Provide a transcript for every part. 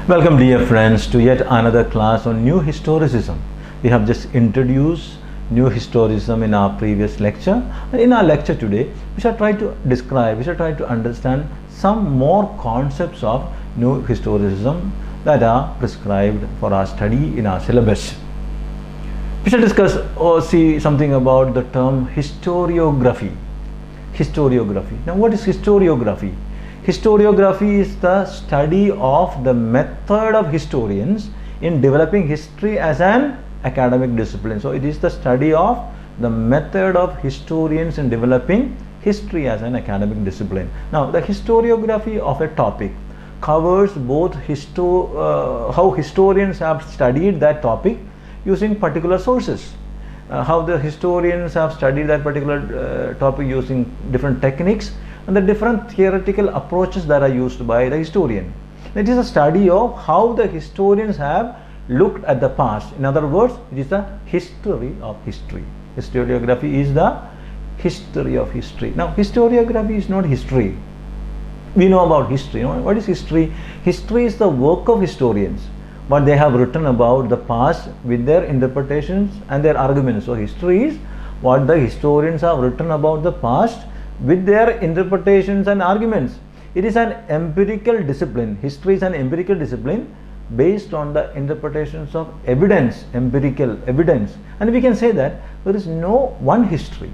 Welcome dear friends to yet another class on New Historicism. We have just introduced New Historicism in our previous lecture, and in our lecture today we shall try to describe, we shall try to understand some more concepts of New Historicism that are prescribed for our study in our syllabus. We shall discuss or see something about the term historiography. Historiography. Now what is historiography? Historiography is the study of the method of historians in developing history as an academic discipline. So it is the study of the method of historians in developing history as an academic discipline. Now the historiography of a topic covers both how historians have studied that topic using particular sources, how the historians have studied that particular topic using different techniques, and the different theoretical approaches that are used by the historian. It is a study of how the historians have looked at the past. In other words, it is the history of history. Historiography is the history of history. Now, historiography is not history. We know about history. What is history? History is the work of historians, what they have written about the past with their interpretations and their arguments. So history is what the historians have written about the past with their interpretations and arguments. It is an empirical discipline. History is an empirical discipline based on the interpretations of evidence, empirical evidence. And we can say that there is no one history.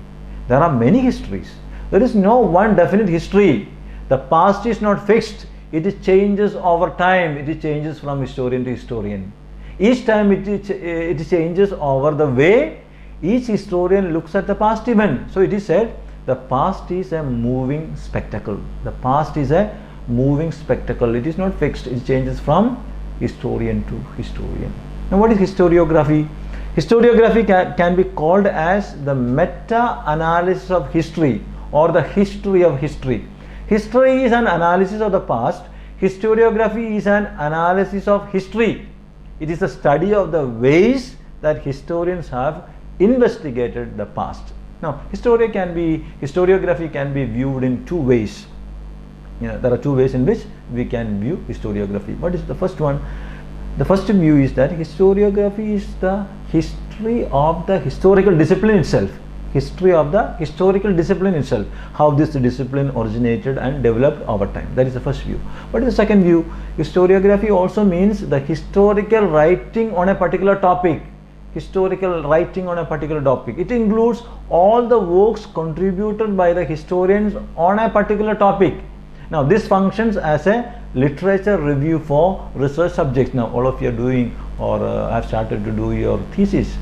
There are many histories. There is no one definite history. The past is not fixed. It changes over time. It changes from historian to historian. Each time it changes over the way each historian looks at the past event. So it is said the past is a moving spectacle. The past is a moving spectacle. It is not fixed. It changes from historian to historian. Now what is historiography? Historiography can be called as the meta-analysis of history or the history of history. History is an analysis of the past. Historiography is an analysis of history. It is the study of the ways that historians have investigated the past. Now, historiography can be viewed in two ways. There are two ways in which we can view historiography. What is the first one? The first view is that historiography is the history of the historical discipline itself. History of the historical discipline itself. How this discipline originated and developed over time. That is the first view. What is the second view? Historiography also means the historical writing on a particular topic. Historical writing on a particular topic. It includes all the works contributed by the historians on a particular topic. Now this functions as a literature review for research subjects. Now all of you are doing or have started to do your thesis,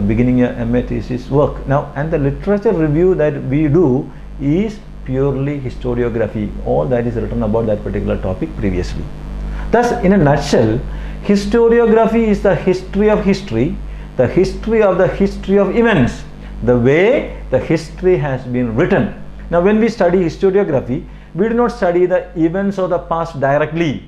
beginning your MA thesis work. Now, and the literature review that we do is purely historiography. All that is written about that particular topic previously. Thus, in a nutshell, historiography is the history of history, the history of the history of events, the way the history has been written. Now when we study historiography, we do not study the events of the past directly,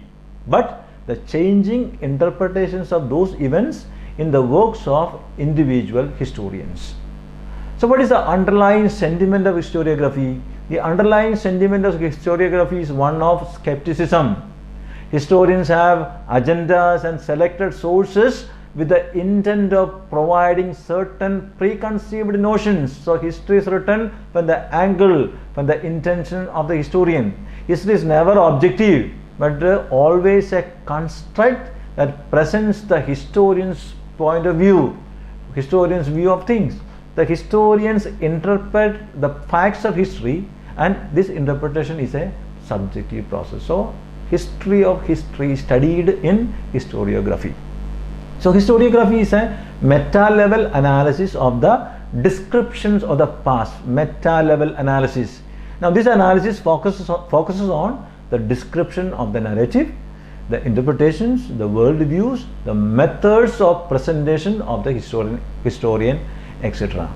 but the changing interpretations of those events in the works of individual historians. So what is the underlying sentiment of historiography? The underlying sentiment of historiography is one of skepticism. Historians have agendas and selected sources with the intent of providing certain preconceived notions. So history is written from the angle, from the intention of the historian. History is never objective, but always a construct that presents the historian's point of view, historian's view of things. The historians interpret the facts of history, and this interpretation is a subjective process. So history of history is studied in historiography. So historiography is a meta-level analysis of the descriptions of the past, meta-level analysis. Now this analysis focuses on the description of the narrative, the interpretations, the worldviews, the methods of presentation of the historian, etc.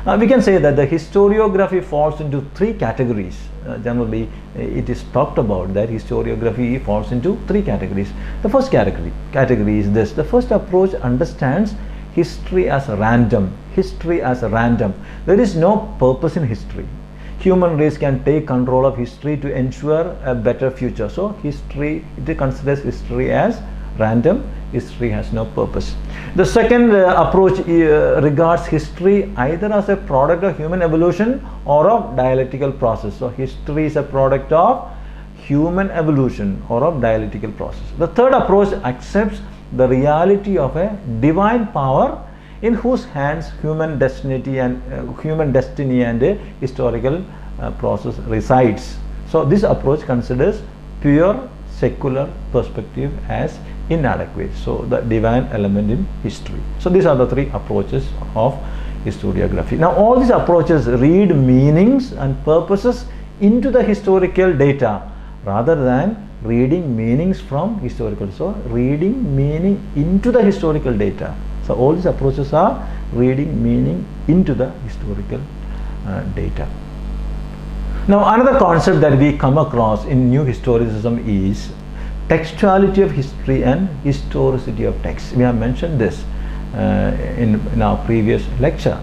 Now we can say that the historiography falls into three categories. Generally, it is talked about that historiography falls into three categories. The first category is this. The first approach understands history as random. History as random. There is no purpose in history. Human race can take control of history to ensure a better future. So history, it considers history as random. History has no purpose. The second approach regards history either as a product of human evolution or of dialectical process. So history is a product of human evolution or of dialectical process. The third approach accepts the reality of a divine power in whose hands human destiny and historical process resides. So this approach considers pure secular perspective as inadequate. So the divine element in history. So these are the three approaches of historiography. Now all these approaches read meanings and purposes into the historical data rather than reading meanings from historical. So reading meaning into the historical data. So all these approaches are reading meaning into the historical data. Now another concept that we come across in new historicism is textuality of history and historicity of text. We have mentioned this in our previous lecture.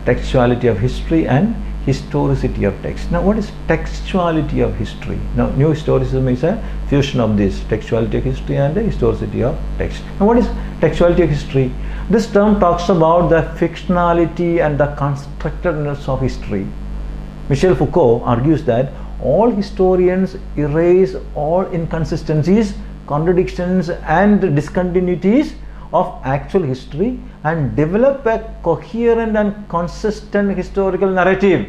Textuality of history and historicity of text. Now what is textuality of history? Now new historicism is a fusion of this, textuality of history and the historicity of text. Now what is textuality of history? This term talks about the fictionality and the constructedness of history. Michel Foucault argues that all historians erase all inconsistencies, contradictions and discontinuities of actual history and develop a coherent and consistent historical narrative.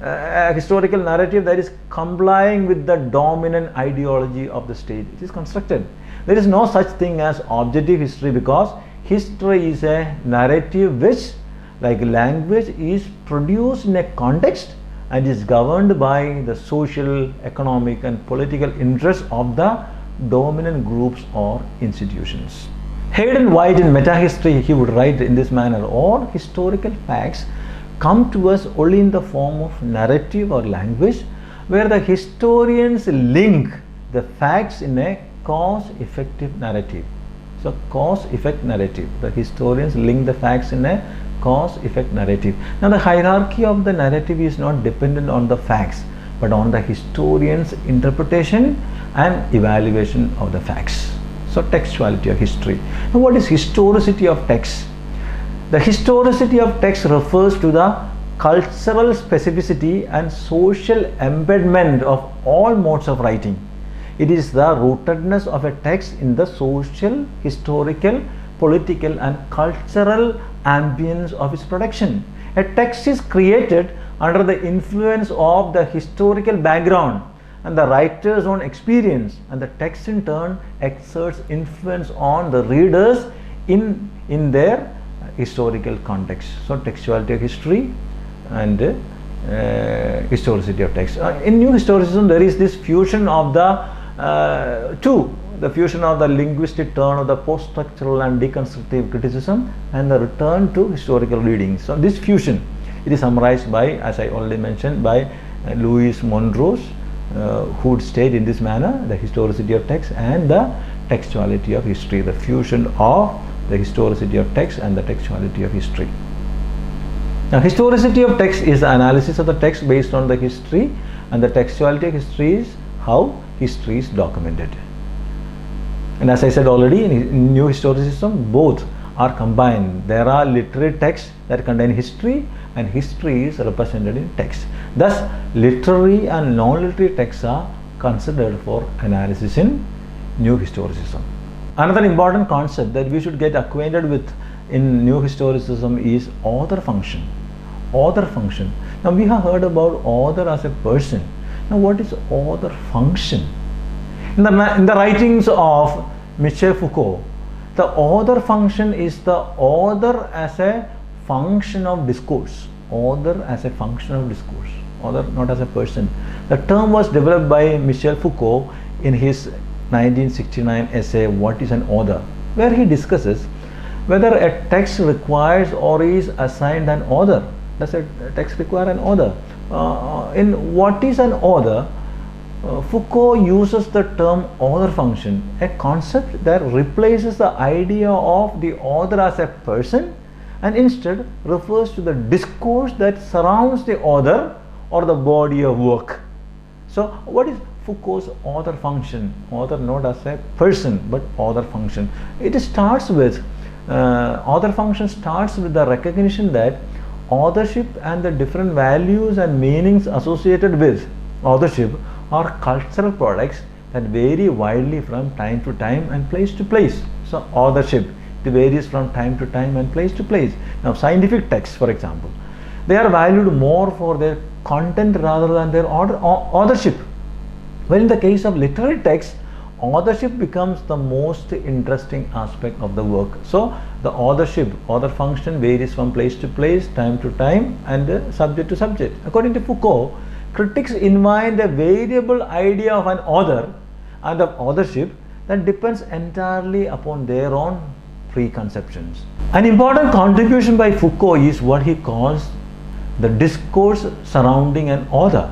A historical narrative that is complying with the dominant ideology of the state. It is constructed. There is no such thing as objective history because history is a narrative which, like language, is produced in a context and is governed by the social, economic and political interests of the dominant groups or institutions. Hayden White in Metahistory, he would write in this manner: all historical facts come to us only in the form of narrative or language, where the historians link the facts in a cause-effective narrative. So cause-effect narrative, the historians link the facts in a cause-effect narrative. Now the hierarchy of the narrative is not dependent on the facts but on the historian's interpretation and evaluation of the facts. So textuality of history. Now what is historicity of text? The historicity of text refers to the cultural specificity and social embedment of all modes of writing. It is the rootedness of a text in the social, historical, political and cultural ambience of its production. A text is created under the influence of the historical background and the writer's own experience, and the text in turn exerts influence on the readers in their historical context. So textuality of history and historicity of text. In new historicism there is this fusion of the the fusion of the linguistic turn of the post-structural and deconstructive criticism and the return to historical readings. So this fusion, it is summarized by, as I already mentioned, by Louis Monroe, who would state in this manner: the historicity of text and the textuality of history, the fusion of the historicity of text and the textuality of history. Now historicity of text is the analysis of the text based on the history, and the textuality of history is how history is documented. And as I said already, in new historicism both are combined. There are literary texts that contain history and history is represented in text. Thus literary and non-literary texts are considered for analysis in new historicism. Another important concept that we should get acquainted with in new historicism is author function. Author function. Now we have heard about author as a person. Now what is author function? In the writings of Michel Foucault, the author function is the author as a function of discourse. Author as a function of discourse. Author not as a person. The term was developed by Michel Foucault in his 1969 essay What is an Author, where he discusses whether a text requires or is assigned an author. Does a text require an author? In What is an Author, Foucault uses the term author function, a concept that replaces the idea of the author as a person and instead refers to the discourse that surrounds the author or the body of work. So what is Foucault's author function, author not as a person but author function. It starts with, author function starts with the recognition that authorship and the different values and meanings associated with authorship are cultural products that vary widely from time to time and place to place. So authorship, it varies from time to time and place to place. Now scientific texts, for example, they are valued more for their content rather than their authorship. Well, in the case of literary texts, authorship becomes the most interesting aspect of the work. So the author function varies from place to place, time to time, and subject to subject. According to Foucault, critics invite a variable idea of an author and of authorship that depends entirely upon their own preconceptions. An important contribution by Foucault is what he calls the discourse surrounding an author.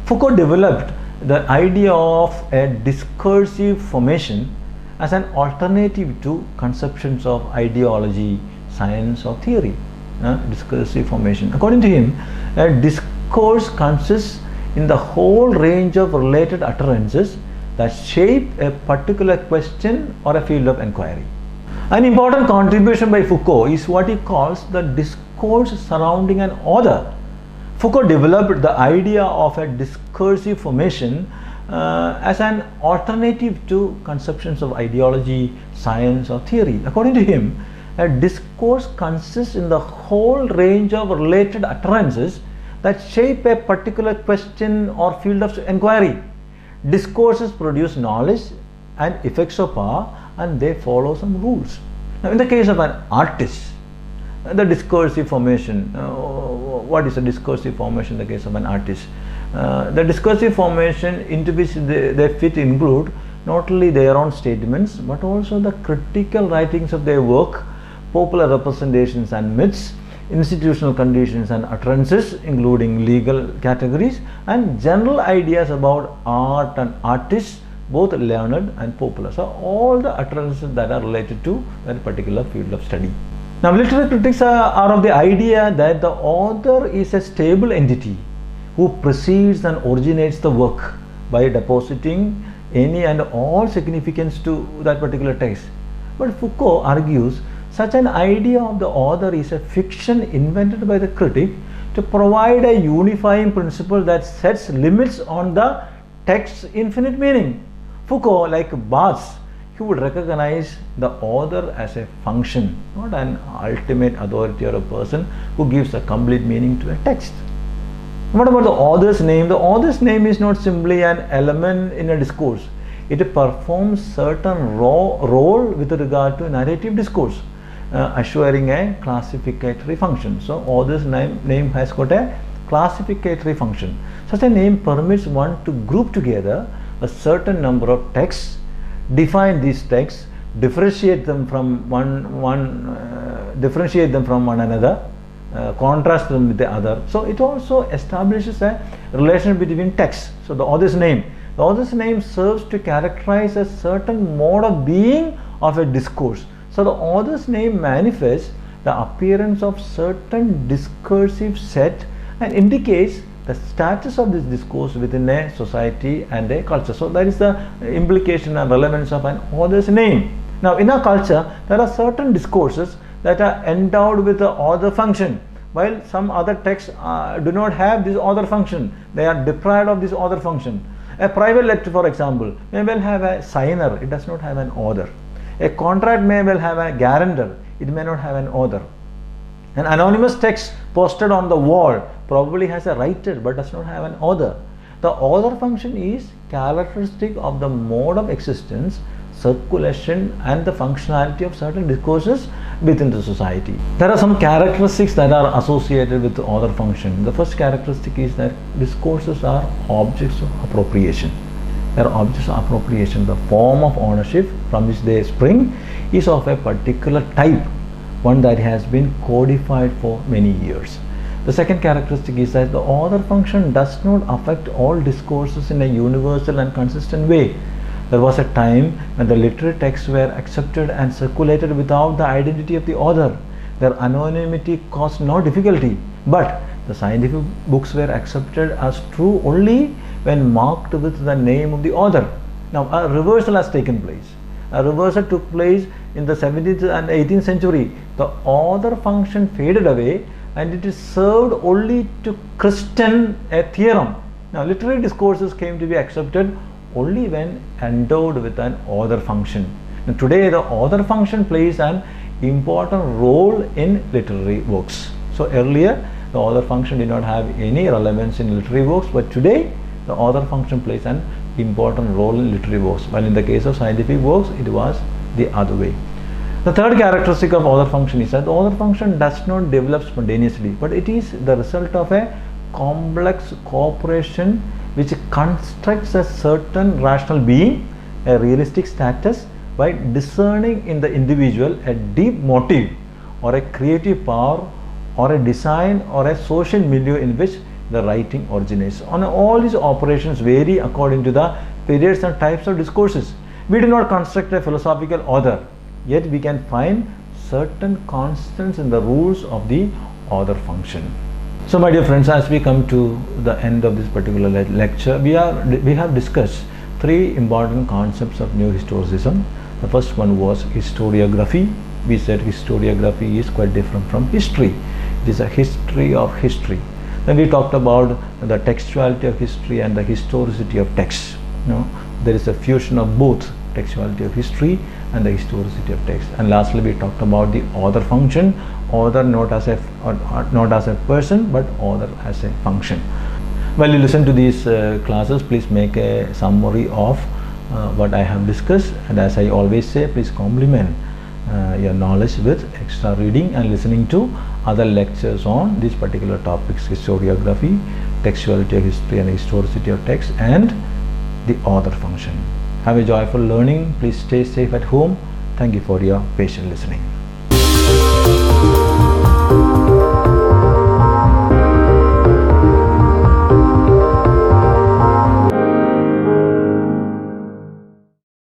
Foucault developed the idea of a discursive formation as an alternative to conceptions of ideology, science or theory. Discursive formation. According to him, a discourse consists in the whole range of related utterances that shape a particular question or a field of inquiry. An important contribution by Foucault is what he calls the discourse surrounding an author. Foucault developed the idea of a discursive formation as an alternative to conceptions of ideology, science or theory. According to him, a discourse consists in the whole range of related utterances that shape a particular question or field of inquiry. Discourses produce knowledge and effects of power, and they follow some rules. Now, in the case of an artist, the discursive formation, what is a discursive formation in the case of an artist? The discursive formation into which they fit include not only their own statements but also the critical writings of their work, popular representations and myths, institutional conditions and utterances including legal categories, and general ideas about art and artists, both learned and popular. So all the utterances that are related to that particular field of study. Now literary critics are of the idea that the author is a stable entity who precedes and originates the work by depositing any and all significance to that particular text. But Foucault argues such an idea of the author is a fiction invented by the critic to provide a unifying principle that sets limits on the text's infinite meaning. Foucault, like Barthes, he would recognize the author as a function, not an ultimate authority or a person who gives a complete meaning to a text. What about the author's name? The author's name is not simply an element in a discourse. It performs certain role with regard to narrative discourse, assuring a classificatory function. So author's name has got a classificatory function. Such a name permits one to group together a certain number of texts, define these texts, differentiate them from one another, contrast them with the other. So it also establishes a relation between texts. So the author's name serves to characterize a certain mode of being of a discourse. So the author's name manifests the appearance of certain discursive set and indicates the status of this discourse within a society and a culture. So that is the implication and relevance of an author's name. Now in our culture, there are certain discourses that are endowed with the author function, while some other texts do not have this author function. They are deprived of this author function. A private letter, for example, may well have a signer, it does not have an author. A contract may well have a guarantor, it may not have an author. An anonymous text posted on the wall probably has a writer but does not have an author. The author function is characteristic of the mode of existence, circulation and the functionality of certain discourses within the society. There are some characteristics that are associated with the author function. The first characteristic is that discourses are objects of appropriation. They are objects of appropriation. The form of ownership from which they spring is of a particular type, one that has been codified for many years. The second characteristic is that the author function does not affect all discourses in a universal and consistent way. There was a time when the literary texts were accepted and circulated without the identity of the author. Their anonymity caused no difficulty, but The scientific books were accepted as true only when marked with the name of the author. Now a reversal has taken place. A reversal took place in the 17th and 18th century. The author function faded away and it is served only to christen a theorem. Now literary discourses came to be accepted only when endowed with an author function. Now, today the author function plays an important role in literary works. So earlier the author function did not have any relevance in literary works, but today the author function plays an important role in literary works, while in the case of scientific works it was the other way. The third characteristic of author function is that the author function does not develop spontaneously, but it is the result of a complex cooperation which constructs a certain rational being, a realistic status, by discerning in the individual a deep motive or a creative power or a design or a social milieu in which the writing originates. And all these operations vary according to the periods and types of discourses. We do not construct a philosophical author, yet we can find certain constants in the rules of the author function. So my dear friends, as we come to the end of this particular lecture, we have discussed three important concepts of new historicism. The first one was historiography. We said historiography is quite different from history. It is a history of history. Then we talked about the textuality of history and the historicity of text. There is a fusion of both textuality of history and the historicity of text. And lastly, we talked about the author function. Author not as a person, but author as a function. While you listen to these classes, please make a summary of what I have discussed, and as I always say, please complement your knowledge with extra reading and listening to other lectures on these particular topics: historiography, textuality of history and historicity of text, and the author function. Have a joyful learning. Please stay safe at home. Thank you for your patient listening.